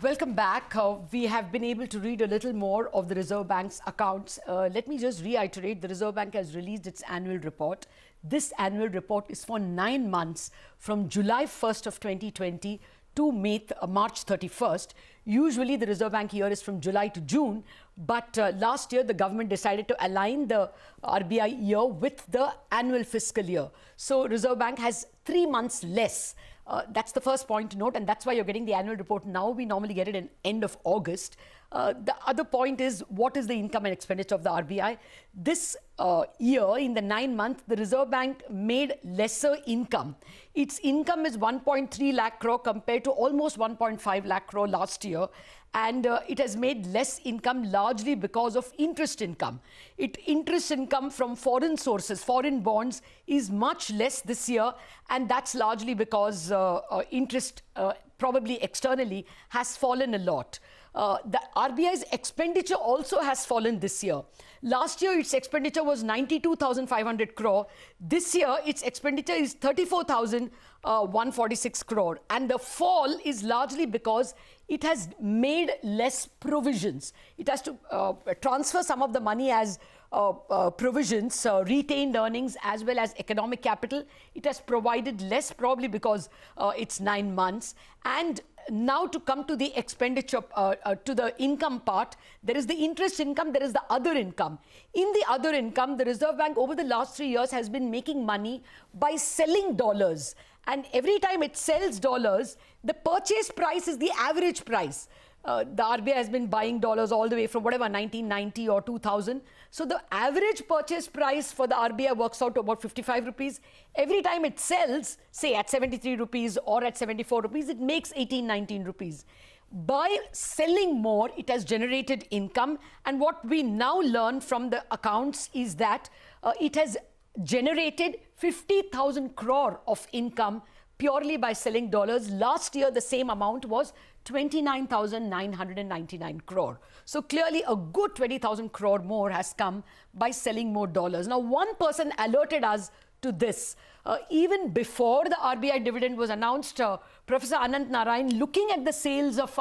Welcome back. We have been able to read a little more of the Reserve Bank's accounts. Let me just reiterate, the Reserve Bank has released its annual report. This annual report is for 9 months from July 1st of 2020 to March 31st. Usually the Reserve Bank year is from July to June, but last year the government decided to align the RBI year with the annual fiscal year. So Reserve Bank has 3 months less. That's the first point to note, and that's why you're getting the annual report now. We normally get it in end of August. The other point is, what is the income and expenditure of the RBI? This year, in the 9 months, the Reserve Bank made lesser income. Its income is 1.3 lakh crore compared to almost 1.5 lakh crore last year. And it has made less income largely because of interest income. Interest income from foreign sources, foreign bonds, is much less this year, and that's largely because interest, probably externally, has fallen a lot. The RBI's expenditure also has fallen this year. Last year, its expenditure was 92,500 crore. This year, its expenditure is 34,146 crore. And the fall is largely because it has made less provisions. It has to transfer some of the money as provisions, retained earnings, as well as economic capital. It has provided less, probably because it's 9 months. And now to come to the expenditure, to the income part, there is the interest income, there is the other income. In the other income, the Reserve Bank over the last 3 years has been making money by selling dollars. And every time it sells dollars, the purchase price is the average price. The RBI has been buying dollars all the way from whatever, 1990 or 2000. So the average purchase price for the RBI works out to about 55 rupees. Every time it sells, say at 73 rupees or at 74 rupees, it makes 18, 19 rupees. By selling more, it has generated income. And what we now learn from the accounts is that it has generated 50,000 crore of income purely by selling dollars. Last year, the same amount was 29,999 crore. So clearly a good 20,000 crore more has come by selling more dollars. Now, one person alerted us to this. Even before the RBI dividend was announced, Professor Anant Narayan, looking at the sales of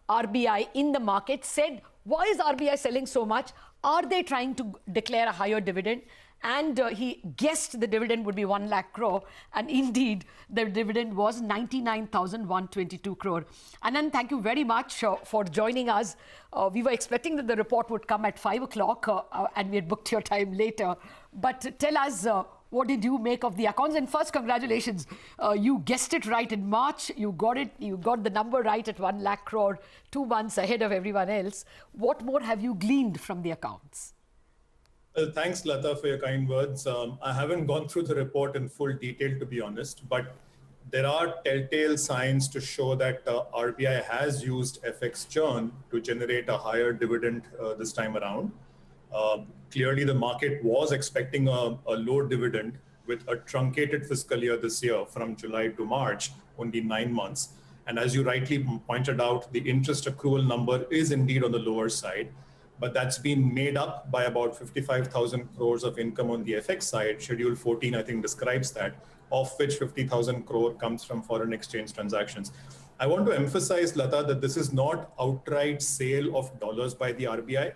RBI in the market, said, why is RBI selling so much? Are they trying to declare a higher dividend? And he guessed the dividend would be 1 lakh crore. And indeed, the dividend was 99,122 crore. Anand, thank you very much for joining us. We were expecting that the report would come at 5 o'clock and we had booked your time later. But tell us, what did you make of the accounts? And first, congratulations. You guessed it right in March. You got it. You got the number right at 1 lakh crore, 2 months ahead of everyone else. What more have you gleaned from the accounts? Well, thanks, Lata, for your kind words. I haven't gone through the report in full detail, to be honest, but there are telltale signs to show that RBI has used FX churn to generate a higher dividend this time around. Clearly, the market was expecting a low dividend with a truncated fiscal year this year from July to March, only 9 months. And as you rightly pointed out, the interest accrual number is indeed on the lower side. But that's been made up by about 55,000 crores of income on the FX side. Schedule 14, I think, describes that, of which 50,000 crore comes from foreign exchange transactions. I want to emphasize, Lata, that this is not outright sale of dollars by the RBI.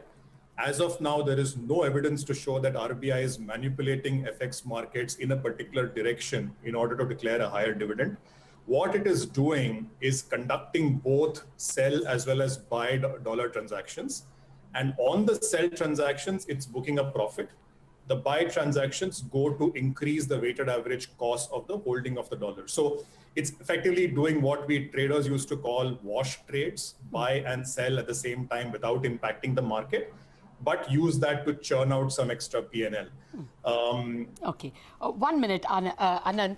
As of now, there is no evidence to show that RBI is manipulating FX markets in a particular direction in order to declare a higher dividend. What it is doing is conducting both sell as well as buy dollar transactions. And on the sell transactions, it's booking a profit. The buy transactions go to increase the weighted average cost of the holding of the dollar. So it's effectively doing what we traders used to call wash trades, buy and sell at the same time without impacting the market, but use that to churn out some extra P&L. Okay, 1 minute, Anant.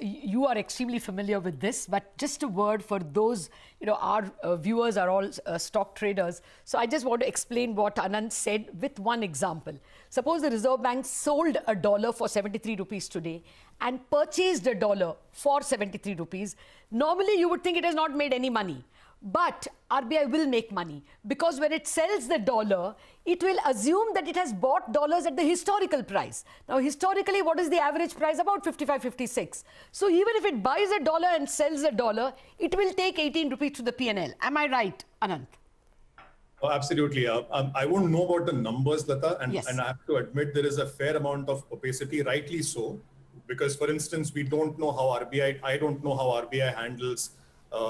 You are extremely familiar with this, but just a word for those, our viewers are all stock traders. So I just want to explain what Anant said with one example. Suppose the Reserve Bank sold a dollar for 73 rupees today and purchased a dollar for 73 rupees. Normally, you would think it has not made any money. But RBI will make money because when it sells the dollar, it will assume that it has bought dollars at the historical price. Now, historically, what is the average price? About 55, 56. So even if it buys a dollar and sells a dollar, it will take 18 rupees to the P&L. Am I right, Anand? Oh, absolutely. I won't know about the numbers, Lata, and, Yes. and I have to admit there is a fair amount of opacity, rightly so, because, for instance, I don't know how RBI handles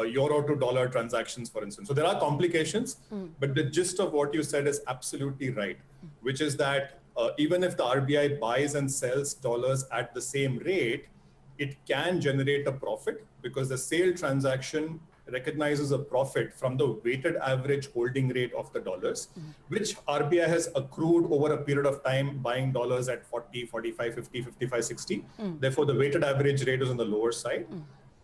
euro to dollar transactions, for instance. So there are complications, but the gist of what you said is absolutely right, which is that even if the RBI buys and sells dollars at the same rate, it can generate a profit because the sale transaction recognizes a profit from the weighted average holding rate of the dollars, which RBI has accrued over a period of time, buying dollars at 40, 45, 50, 55, 60. Therefore, the weighted average rate is on the lower side.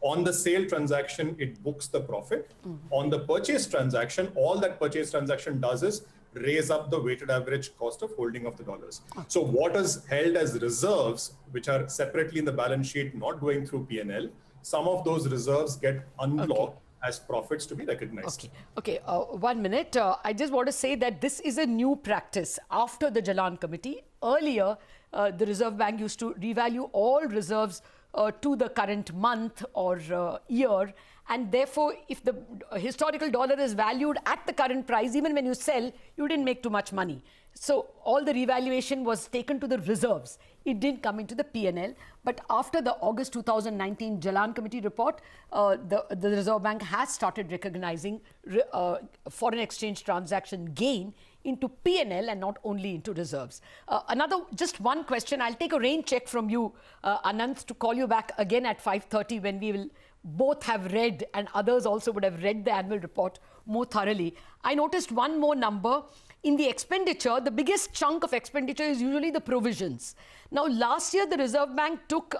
On the sale transaction, it books the profit. On the purchase transaction, all that purchase transaction does is raise up the weighted average cost of holding of the dollars. So what is held as reserves, which are separately in the balance sheet, not going through P&L, some of those reserves get unlocked as profits to be recognized. Okay. 1 minute. I just want to say that this is a new practice after the Jalan Committee. Earlier, the Reserve Bank used to revalue all reserves to the current month or year, and therefore if the historical dollar is valued at the current price, even when you sell, you didn't make too much money. So all the revaluation was taken to the reserves. It didn't come into the P&L. But after the August 2019 Jalan Committee report, the Reserve Bank has started recognizing foreign exchange transaction gain into P&L and not only into reserves. Just one question. I'll take a rain check from you, Anand, to call you back again at 5:30 when we will both have read, and others also would have read, the annual report more thoroughly. I noticed one more number. In the expenditure, the biggest chunk of expenditure is usually the provisions. Now, last year, the Reserve Bank took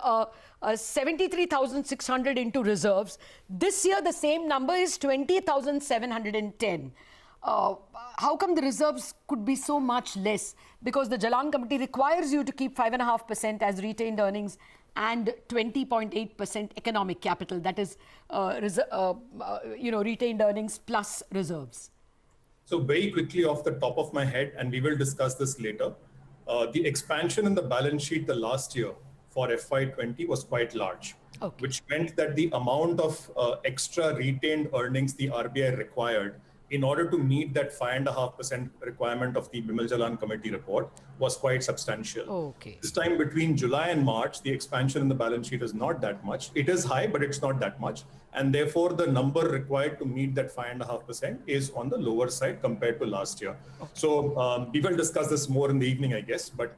73,600 into reserves. This year, the same number is 20,710. How come the reserves could be so much less? Because the Jalan Committee requires you to keep 5.5% as retained earnings and 20.8% economic capital. That is, retained earnings plus reserves. So very quickly off the top of my head, and we will discuss this later, the expansion in the balance sheet the last year for FY20 was quite large, which meant that the amount of extra retained earnings the RBI required in order to meet that 5.5% requirement of the Bimal Jalan Committee report was quite substantial. This time between July and March, the expansion in the balance sheet is not that much. It is high, but it's not that much. And therefore, the number required to meet that 5.5% is on the lower side compared to last year. So we will discuss this more in the evening, I guess. But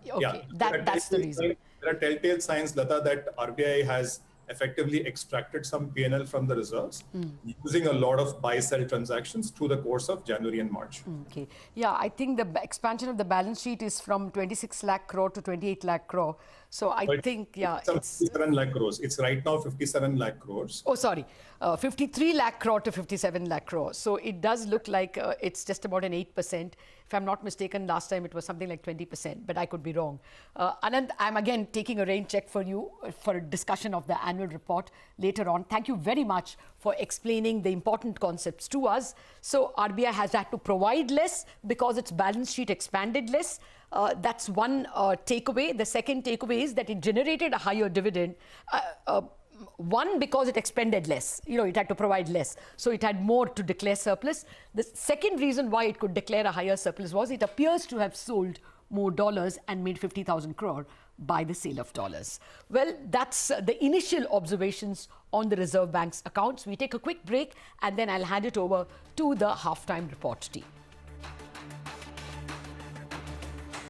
yeah, that's the reason. There are telltale signs, Lata, that RBI has effectively extracted some P&L from the reserves using a lot of buy-sell transactions through the course of January and March. Yeah, I think the expansion of the balance sheet is from 26 lakh crore to 28 lakh crore. So I think, it's 57 lakh crores. It's right now 57 lakh crores. 53 lakh crore to 57 lakh crore. So it does look like it's just about an 8%. If I'm not mistaken, last time it was something like 20%, but I could be wrong. Anand, I'm again taking a rain check for you for a discussion of the annual report later on. Thank you very much for explaining the important concepts to us. So RBI has had to provide less because its balance sheet expanded less. That's one takeaway. The second takeaway is that it generated a higher dividend. One, because it expended less, it had to provide less. So it had more to declare surplus. The second reason why it could declare a higher surplus was it appears to have sold more dollars and made 50,000 crore by the sale of dollars. Well, that's the initial observations on the Reserve Bank's accounts. We take a quick break and then I'll hand it over to the halftime report team.